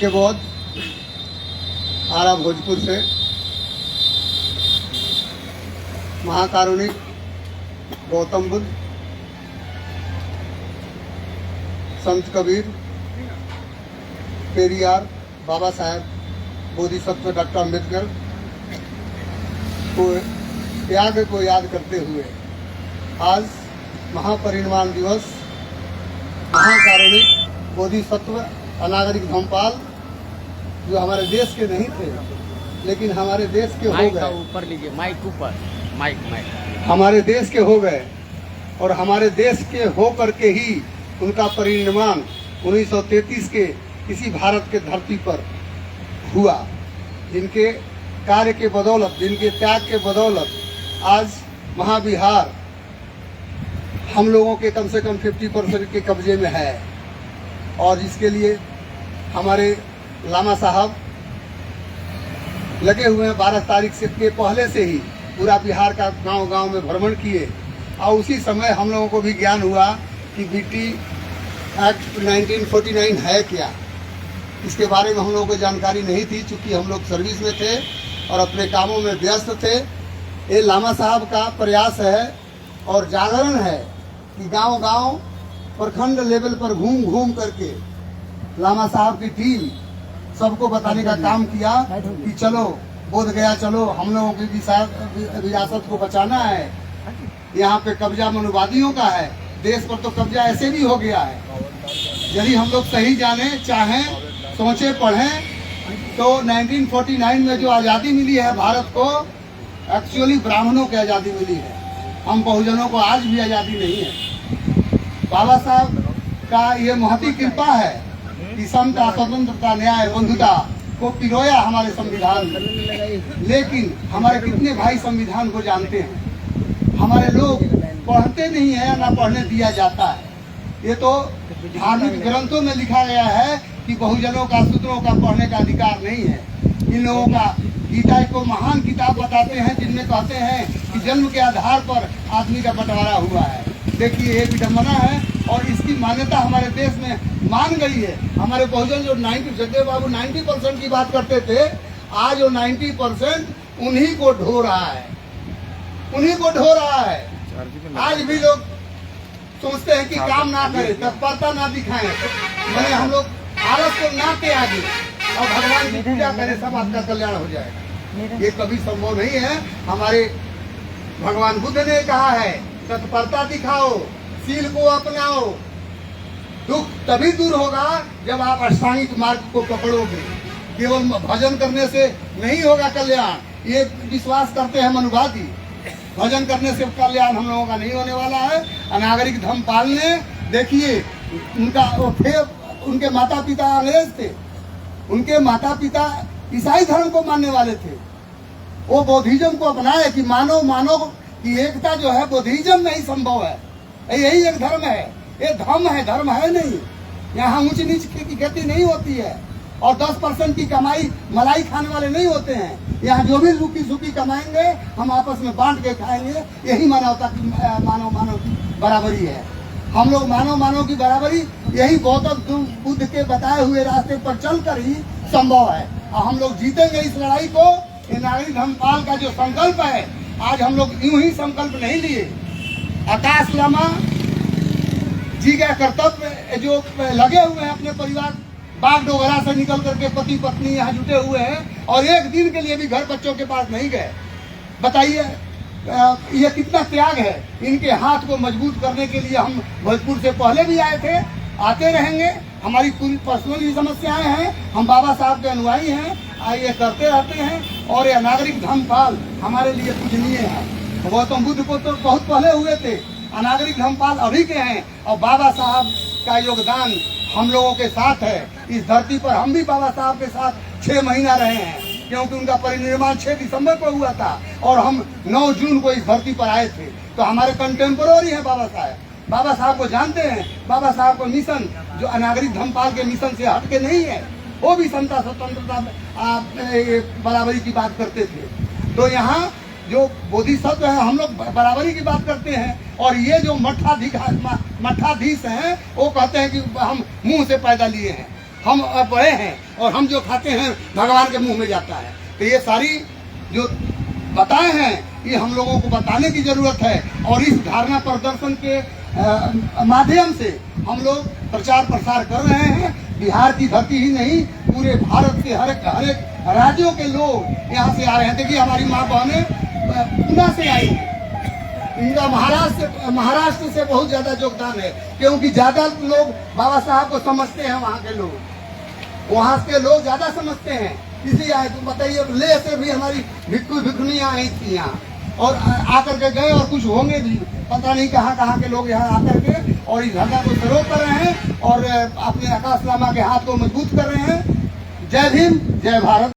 के बाद आरा भोजपुर से महाकारुणिक गौतम बुद्ध, संत कबीर, पेरियार, बाबा साहेब, बोधिसत्व डॉक्टर अम्बेडकर को त्याग को याद करते हुए आज महापरिनिर्वाण दिवस महाकारुणिक बोधिसत्व अनागरिक धर्मपाल जो हमारे देश के नहीं थे लेकिन हमारे देश के हो गए। ऊपर लीजिए, माइक ऊपर, माइक हमारे देश के हो गए और हमारे देश के हो करके ही उनका परिनिर्वाण 1933 के इसी भारत के धरती पर हुआ। जिनके कार्य के बदौलत, जिनके त्याग के बदौलत आज महाबिहार हम लोगों के कम से कम 50% के कब्जे में है। और इसके लिए हमारे लामा साहब लगे हुए हैं। 12 तारीख से के पहले से ही पूरा बिहार का गांव-गांव में भ्रमण किए और उसी समय हम लोगों को भी ज्ञान हुआ कि बीटी एक्ट 1949 है क्या। इसके बारे में हम लोगों को जानकारी नहीं थी, चूंकि हम लोग सर्विस में थे और अपने कामों में व्यस्त थे। ये लामा साहब का प्रयास है और जागरण है कि गांव-गांव प्रखंड लेवल पर घूम घूम करके लामा साहब की टीम सबको बताने का काम किया कि चलो बोध गया, चलो हम लोगों की विरासत को बचाना है। यहाँ पे कब्जा मनुवादियों का है, देश पर तो कब्जा ऐसे भी हो गया है। यदि हम लोग सही जाने, चाहें, सोचे, पढ़ें तो 1949 में जो आज़ादी मिली है भारत को, एक्चुअली ब्राह्मणों की आज़ादी मिली है। हम बहुजनों को आज भी आज़ादी नहीं है। बाबा साहब का ये महती कृपा है कि समता, स्वतंत्रता, न्याय, बंधुता को पिरोया हमारे संविधान में। लेकिन हमारे कितने भाई संविधान को जानते हैं? हमारे लोग पढ़ते नहीं है, ना पढ़ने दिया जाता है। ये तो धार्मिक ग्रंथों में लिखा गया है कि बहुजनों का, शूद्रों का पढ़ने का अधिकार नहीं है। इन लोगों का गीता को महान किताब बताते हैं जिनमें कहते हैं कि जन्म के आधार पर आदमी का बंटवारा हुआ है। देखिए ये विडम्बना है और इसकी मान्यता हमारे देश में मान गई है। हमारे बहुजन जो 90% की बात करते थे, आज वो 90% उन्हीं को ढो रहा है, उन्हीं को ढो रहा है। आज भी लोग सोचते हैं कि काम ना करें, तत्परता ना दिखाएं, मैंने हम लोग आलस को ना के आगे और भगवान की पूजा करें, सब आपका कल्याण हो जाएगा। ये कभी संभव नहीं है। हमारे भगवान बुद्ध ने कहा है तत्परता दिखाओ, शील को अपनाओ, दुख तभी दूर होगा जब आप अष्टांगिक मार्ग को पकड़ोगे। केवल भजन करने से नहीं होगा कल्याण, ये विश्वास करते हैं मनुवादी। भजन करने से कल्याण हम लोगों का नहीं होने वाला है। अनागरिक धर्मपाल ने, देखिए उनका वो थे, उनके माता पिता अंग्रेज थे, उनके माता पिता ईसाई धर्म को मानने वाले थे। वो बौद्धिज्म को अपनाए कि मानव मानव की एकता जो है बौद्धिज्म में ही संभव है। यही एक धर्म है, ये धर्म है, धर्म है नहीं। यहाँ ऊंच नीच की गति नहीं होती है और 10% की कमाई मलाई खाने वाले नहीं होते हैं। यहाँ जो भी रूखी सूखी कमाएंगे हम आपस में बांट के खाएंगे। यही मानवता की, मानव मानव की बराबरी है। हम लोग मानव मानव की बराबरी यही गौतम बुद्ध के बताए हुए रास्ते पर चलकर ही संभव है। और हम लोग जीतेंगे इस लड़ाई को। ये नागरिक धर्मपाल का जो संकल्प है, आज हम लोग यूं ही संकल्प नहीं लिए। आकाश लामा जी का कर्तव्य जो लगे हुए हैं अपने परिवार, बाग डोगरा से निकल करके पति पत्नी यहाँ जुटे हुए हैं और एक दिन के लिए भी घर बच्चों के पास नहीं गए। बताइए ये कितना त्याग है। इनके हाथ को मजबूत करने के लिए हम भोजपुर से पहले भी आए थे, आते रहेंगे। हमारी पूरी पर्सनल समस्याएं हैं, हम बाबा साहब के अनुयायी हैं, ये करते रहते हैं। और ये नागरिक धर्मपाल हमारे लिए पूजनीय है। गौतम बुद्ध को तो बहुत पहले हुए थे, अनागरिक धर्मपाल अभी के हैं। और बाबा साहब का योगदान हम लोगों के साथ है। इस धरती पर हम भी बाबा साहब के साथ 6 महीना रहे हैं, क्योंकि उनका परिनिर्वाण 6 दिसंबर को हुआ था और हम 9 जून को इस धरती पर आए थे। तो हमारे कंटेम्पोररी है बाबा साहब। बाबा साहब को जानते हैं। बाबा साहब को मिशन जो अनागरिक धर्मपाल के मिशन से हट के नहीं है, वो भी समता, स्वतंत्रता, बराबरी की बात करते थे। तो यहाँ जो बोधिसत्व है हम लोग बराबरी की बात करते हैं। और ये जो मठाधीश हैं वो कहते हैं कि हम मुंह से पैदा लिए हैं। हम बड़े हैं और हम जो खाते हैं भगवान के मुंह में जाता है। तो ये सारी जो बताए हैं ये हम लोगों को बताने की जरूरत है और इस धारणा प्रदर्शन के माध्यम से हम लोग प्रचार प्रसार कर रहे हैं। बिहार की धरती ही नहीं पूरे भारत के हर एक राज्यों के लोग यहाँ से आ रहे हैं। देखिए हमारी माँ बहनें पूना से आई हैं, इनका महाराष्ट्र से बहुत ज्यादा योगदान है क्योंकि ज्यादा लोग बाबा साहब को समझते हैं, वहाँ के लोग ज्यादा समझते हैं इसलिए आए। तो बताइए ले से भी हमारी भिक्षुनियाँ आई थी यहाँ और आकर के गए और कुछ होंगे भी, पता नहीं कहाँ के लोग यहाँ आकर के और इस धंधा को शुरू कर रहे हैं और अपने आकाश लामा के हाथ को मजबूत कर रहे हैं। जय भीम, जय भारत।